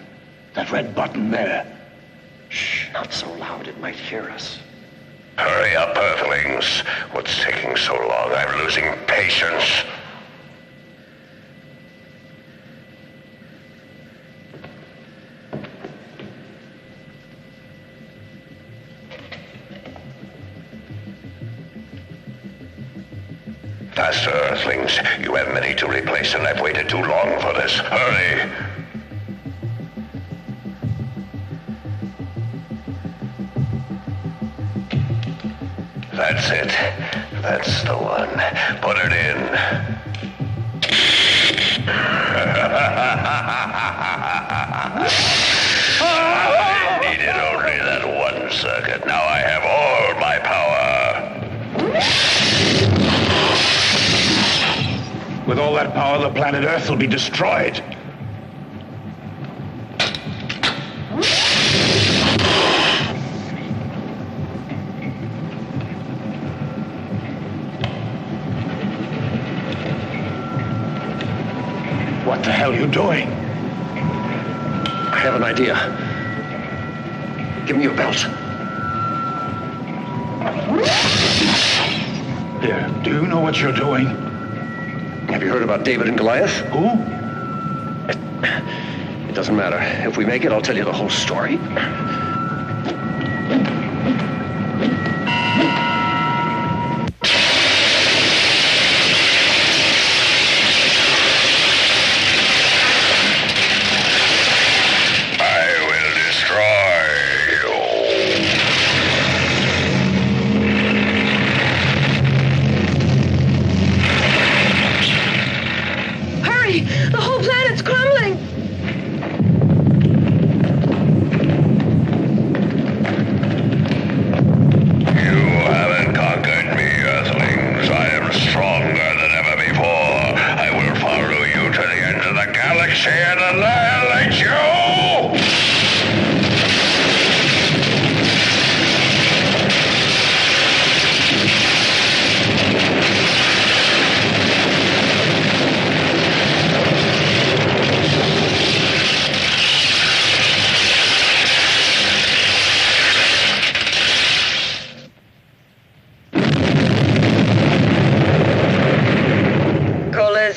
that red button there. Shh, not so loud, it might hear us. Hurry up, Earthlings. What's taking so long? I'm losing patience. Faster, Earthlings. You have many to replace, and I've waited too long for this. Hurry! That's it. That's the one. Put it in. I needed only that one circuit. Now I have all my power. With all that power, the planet Earth will be destroyed. What the hell are you doing? I have an idea. Give me your belt. Here, do you know what you're doing? Have you heard about David and Goliath? Who? It doesn't matter. If we make it, I'll tell you the whole story.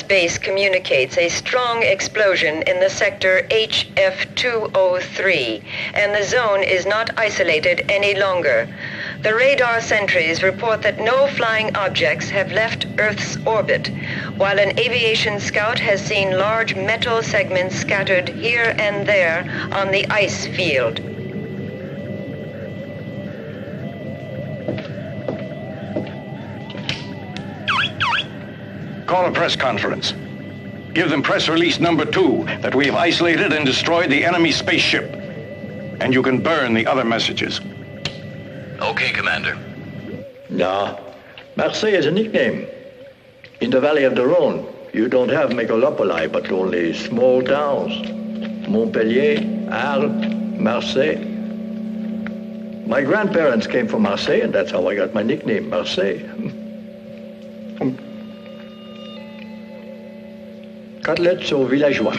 Base communicates a strong explosion in the sector HF203, and the zone is not isolated any longer. The radar sentries report that no flying objects have left Earth's orbit, while an aviation scout has seen large metal segments scattered here and there on the ice field. Call a press conference. Give them press release number 2 that we have isolated and destroyed the enemy spaceship. And you can burn the other messages. Okay, Commander. Nah, Marseille is a nickname. In the Valley of the Rhone, you don't have megalopoli, but only small towns. Montpellier, Arles, Marseille. My grandparents came from Marseille, and that's how I got my nickname, Marseille. Cutlets au villageois.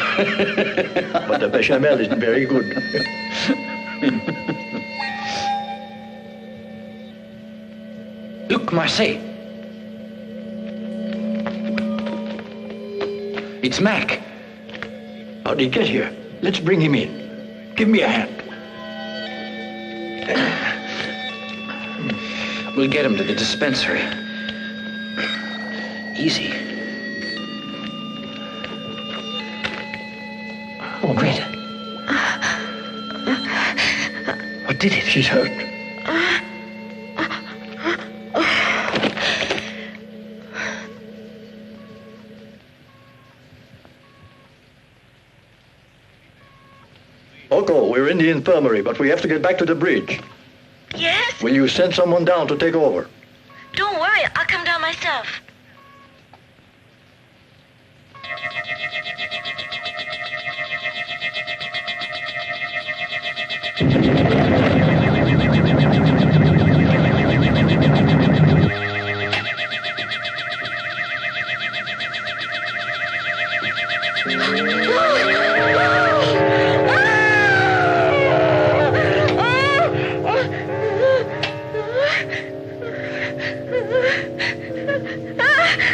But the bechamel is very good. Look, Marseille. It's Mac. How'd he get here? Let's bring him in. Give me a hand. We'll get him to the dispensary. Easy. Oh, Greta. What did it? She's hurt. Oko, we're in the infirmary, but we have to get back to the bridge. Yes? Will you send someone down to take over? Don't worry, I'll come down myself.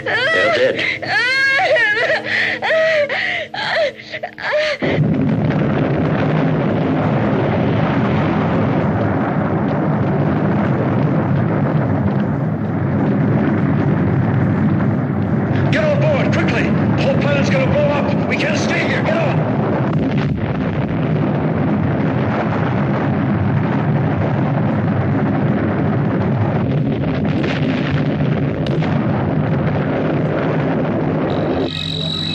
They're dead. Get on board, quickly! The whole planet's gonna blow up! We can't stay here! Get on!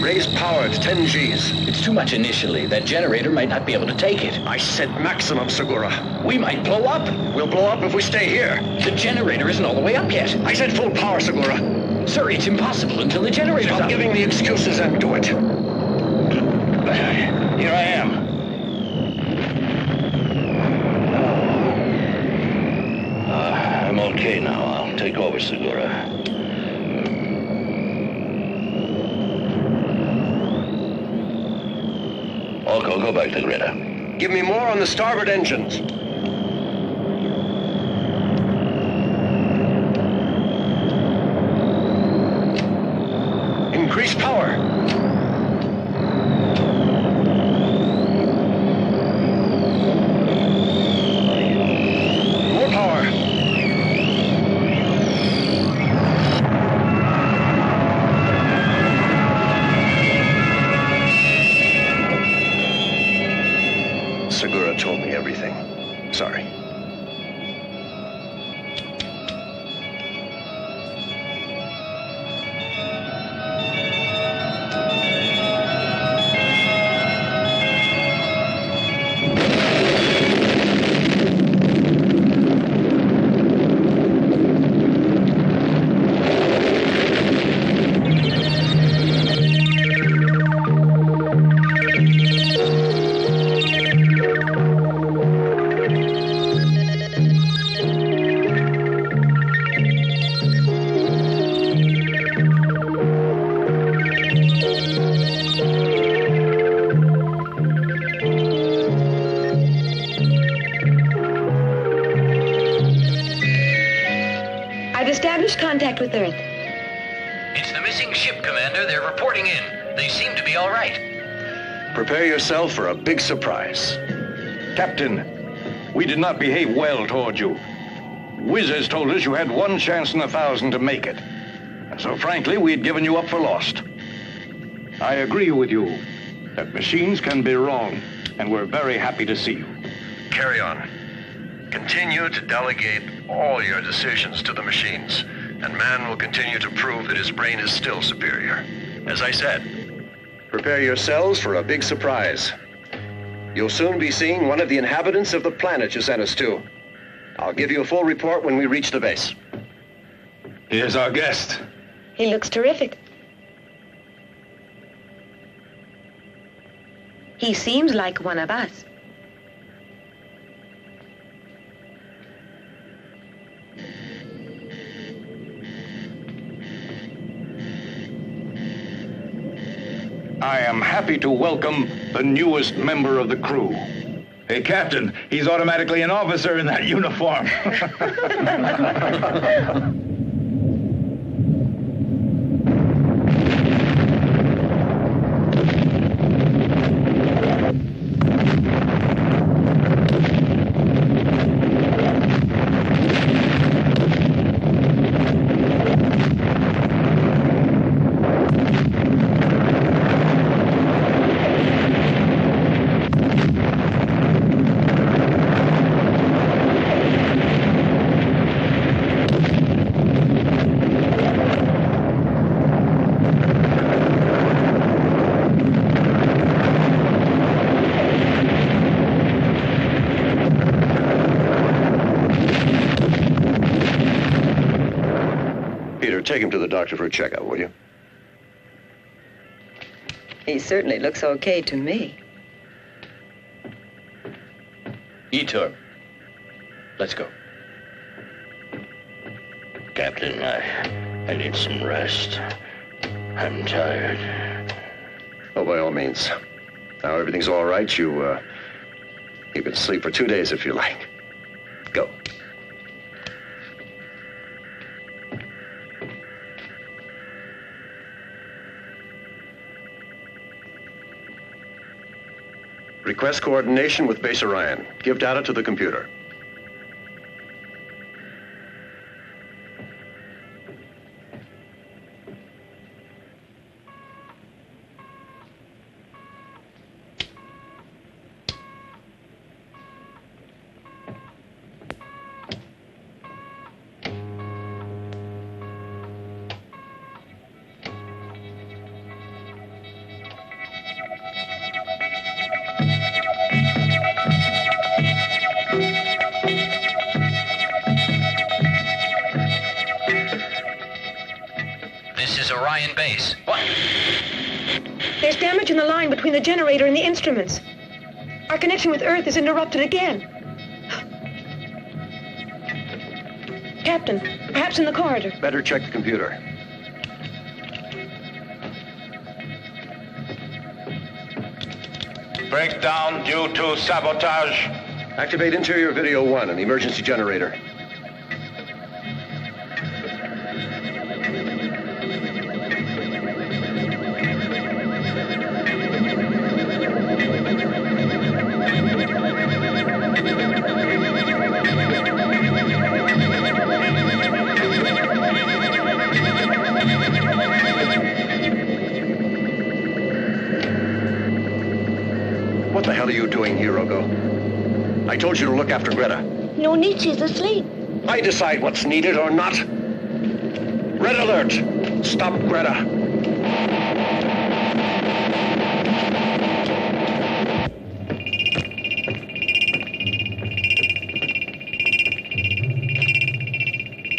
Raise power to 10 Gs. It's too much initially. That generator might not be able to take it. I said maximum, Segura. We might blow up. We'll blow up if we stay here. The generator isn't all the way up yet. I said full power, Segura. Sir, it's impossible until the generator's Stop up. giving me excuses and do it. Here I am. I'm okay now. I'll take over, Segura. Oko, go back to Greta. Give me more on the starboard engines. Increase power. More power. Segura told me everything. Sorry. Contact with Earth. It's the missing ship, Commander. They're reporting in. They seem to be all right. Prepare yourself for a big surprise. Captain, we did not behave well toward you. Wizards told us you had 1 chance in 1,000 to make it. So frankly, we had given you up for lost. I agree with you that machines can be wrong, and we're very happy to see you. Carry on. Continue to delegate all your decisions to the machines. and man will continue to prove that his brain is still superior. As I said, prepare yourselves for a big surprise. You'll soon be seeing one of the inhabitants of the planet you sent us to. I'll give you a full report when we reach the base. Here's our guest. He looks terrific. He seems like one of us. I am happy to welcome the newest member of the crew. Hey, Captain, he's automatically an officer in that uniform. Take him to the doctor for a checkup, will you? He certainly looks okay to me. Etor, let's go. Captain, I need some rest. I'm tired. Oh, by all means. Now everything's all right. You can sleep for 2 days if you like. Go. Request coordination with Base Orion. Give data to the computer. Orion Base. What? There's damage in the line between the generator and the instruments. Our connection with Earth is interrupted again. Captain, perhaps in the corridor. Better check the computer. Breakdown due to sabotage. Activate interior video 1 and the emergency generator. What the hell are you doing here, Ogo? I told you to look after Greta. No need, she's asleep. I decide what's needed or not. Red alert! Stop Greta.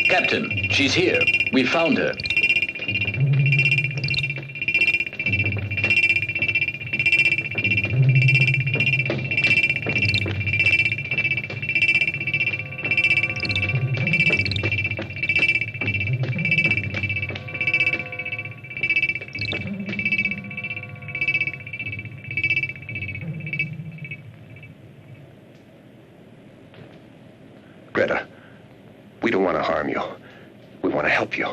Captain, she's here. We found her. Greta, we don't want to harm you. We want to help you.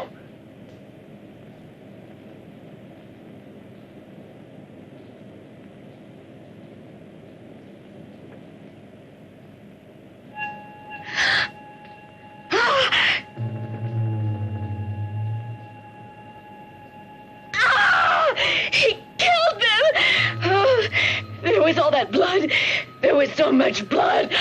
He killed them! Oh, there was all that blood. There was so much blood.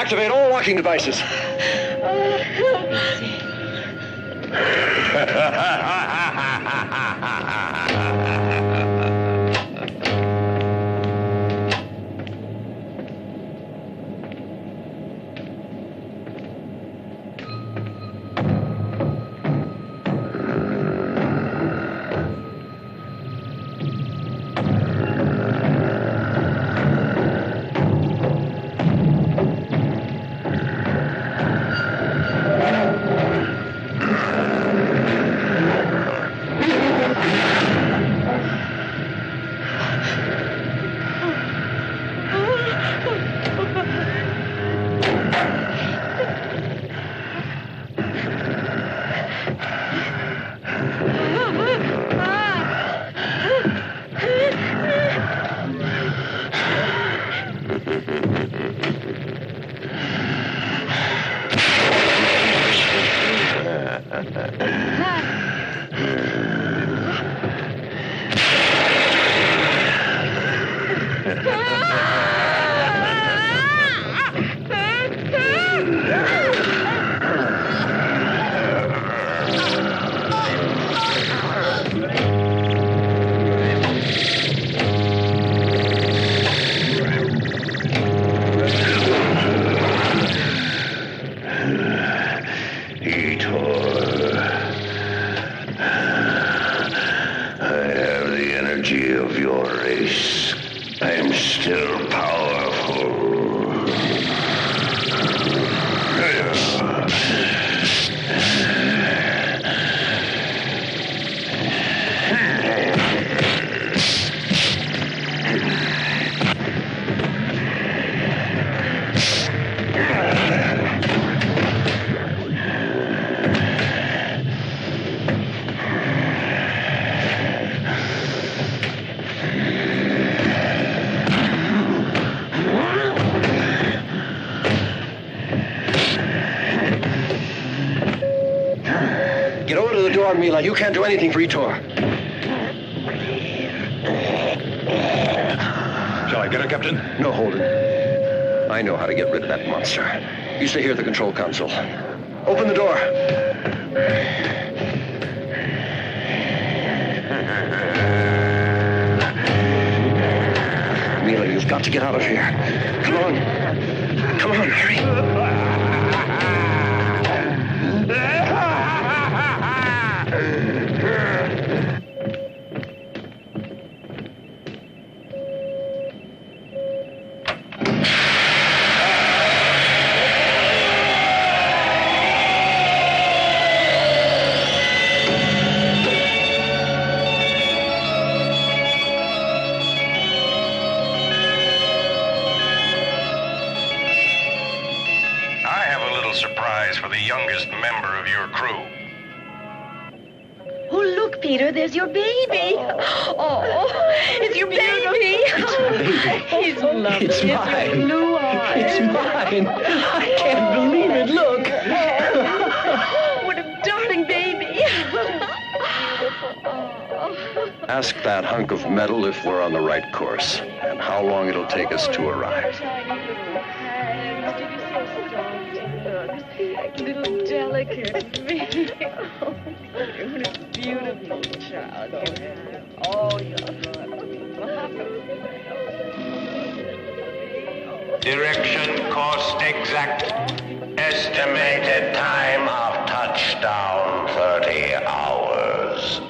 Activate all locking devices. Mila, you can't do anything for Etor. Shall I get her, Captain? No, Holden. I know how to get rid of that monster. You stay here at the control console. Open the door. Mila, you've got to get out of here. Come on. Come on, hurry. There's your baby. Oh, it's your baby. It's my baby. He's lovely. It's mine. Your blue eyes. It's mine. I can't believe it. Look. What a darling baby. Ask that hunk of metal if we're on the right course and how long it'll take us to arrive. Little delicate baby. What a beautiful child you have. Oh, Direction, course exact. Estimated time of touchdown, 30 hours.